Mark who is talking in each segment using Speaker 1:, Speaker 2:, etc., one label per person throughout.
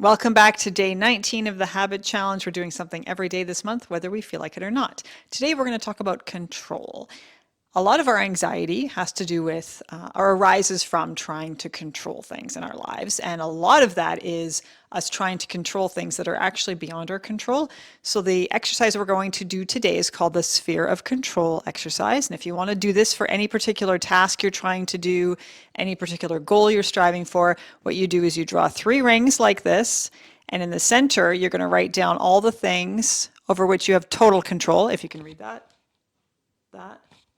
Speaker 1: Welcome back to day 19 of the Habit Challenge. We're doing something every day this month, whether we feel like it or not. Today, we're going to talk about control. A lot of our anxiety has to do with or arises from trying to control things in our lives. And a lot of that is us trying to control things that are actually beyond our control. So the exercise we're going to do today is called the sphere of control exercise. And if you want to do this for any particular task you're trying to do, any particular goal you're striving for, what you do is you draw 3 rings like this. And in the center, you're going to write down all the things over which you have total control. If you can read that.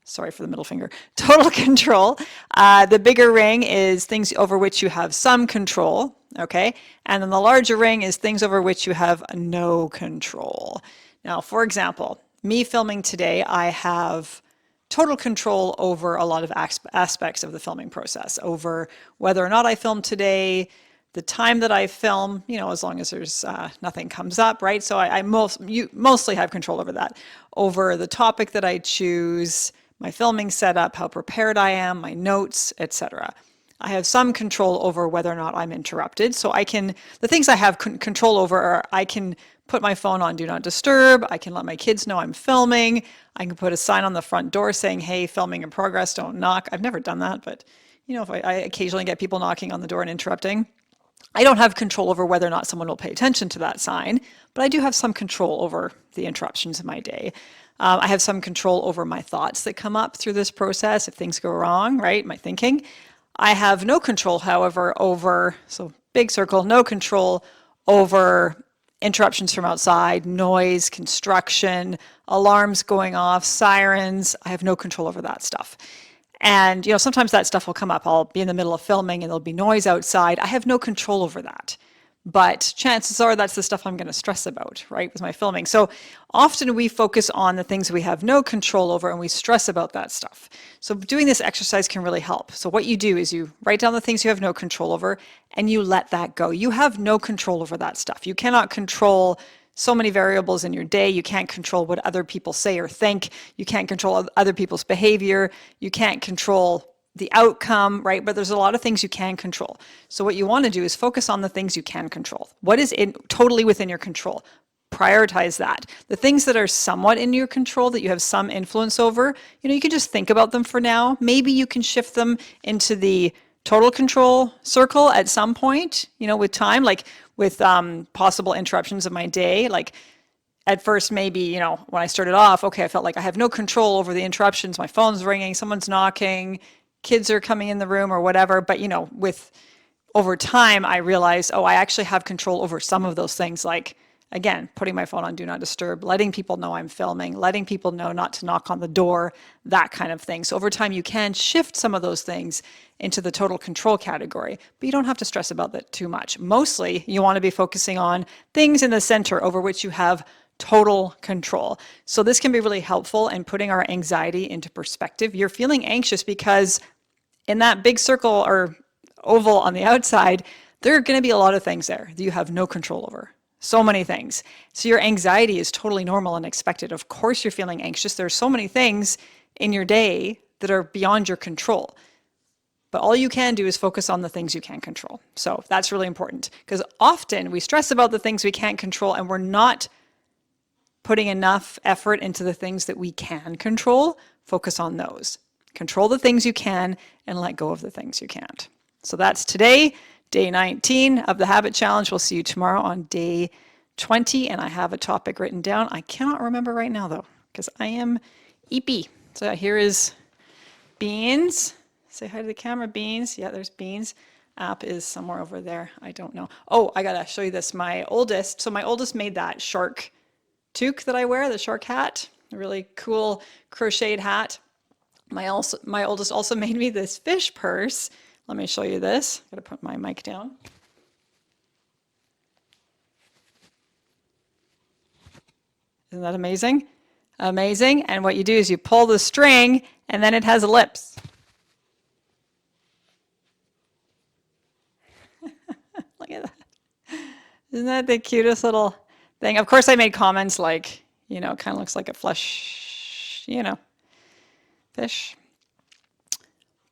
Speaker 1: Sorry for the middle finger. Total control. The bigger ring is things over which you have some control, okay? And then the larger ring is things over which you have no control. Now, for example, me filming today, I have total control over a lot of aspects of the filming process, over whether or not I film today, the time that I film, you know, as long as there's nothing comes up, right? So I mostly have control over that, over the topic that I choose, my filming setup, how prepared I am, my notes, etc. I have some control over whether or not I'm interrupted. So the things I have control over are I can put my phone on Do Not Disturb, I can let my kids know I'm filming, I can put a sign on the front door saying, hey, filming in progress, don't knock. I've never done that, but you know, if I occasionally get people knocking on the door and interrupting. I don't have control over whether or not someone will pay attention to that sign, but I do have some control over the interruptions in my day. I have some control over my thoughts that come up through this process if things go wrong, right? My thinking. I have no control, however, over, so big circle, no control over interruptions from outside, noise, construction, alarms going off, sirens. I have no control over that stuff. And, you know, sometimes that stuff will come up. I'll be in the middle of filming and there'll be noise outside. I have no control over that. But chances are that's the stuff I'm going to stress about, right, with my filming. So often we focus on the things we have no control over and we stress about that stuff. So doing this exercise can really help. So what you do is you write down the things you have no control over and you let that go. You have no control over that stuff. You cannot control so many variables in your day. You can't control what other people say or think. You can't control other people's behavior. You can't control the outcome, right? But there's a lot of things you can control. So what you want to do is focus on the things you can control. What is totally within your control? Prioritize that. The things that are somewhat in your control that you have some influence over, you know, you can just think about them for now. Maybe you can shift them into the total control circle at some point, you know, with time, like with possible interruptions of my day. Like at first, maybe, you know, when I started off, okay, I felt like I have no control over the interruptions. My phone's ringing, someone's knocking, kids are coming in the room or whatever. But, you know, over time, I realized, oh, I actually have control over some of those things. Like, again, putting my phone on Do Not Disturb, letting people know I'm filming, letting people know not to knock on the door, that kind of thing. So over time, you can shift some of those things into the total control category, but you don't have to stress about that too much. Mostly, you want to be focusing on things in the center over which you have total control. So this can be really helpful in putting our anxiety into perspective. You're feeling anxious because in that big circle or oval on the outside, there are going to be a lot of things there that you have no control over. So many things. So your anxiety is totally normal and expected. Of course you're feeling anxious. There's so many things in your day that are beyond your control. But all you can do is focus on the things you can control. So that's really important because often we stress about the things we can't control and we're not putting enough effort into the things that we can control. Focus on those. Control the things you can and let go of the things you can't. So that's today, day 19 of the Habit Challenge. We'll see you tomorrow on day 20, and I have a topic written down. I cannot remember right now, though, because I am eepy. So here is Beans. Say hi to the camera, Beans. Yeah, there's Beans. App is somewhere over there. I don't know. Oh, I got to show you this. My oldest made that shark toque that I wear, the shark hat, a really cool crocheted hat. My oldest also made me this fish purse. Let me show you this. Got to put my mic down. Isn't that amazing? Amazing. And what you do is you pull the string and then it has lips. Look at that. Isn't that the cutest little thing? Of course I made comments like, you know, it kind of looks like a flesh, you know, fish.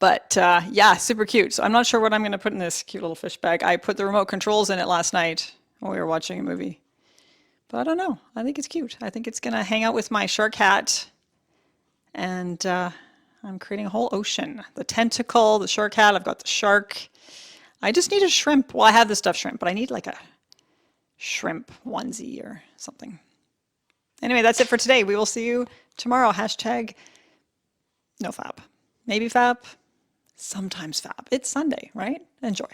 Speaker 1: But yeah, super cute. So I'm not sure what I'm going to put in this cute little fish bag. I put the remote controls in it last night while we were watching a movie. But I don't know. I think it's cute. I think it's going to hang out with my shark hat. And I'm creating a whole ocean. The tentacle, the shark hat, I've got the shark. I just need a shrimp. Well, I have the stuffed shrimp, but I need like a shrimp onesie or something. Anyway, that's it for today. We will see you tomorrow. Hashtag no fab. Maybe fab. Sometimes fab. It's Sunday, right? Enjoy.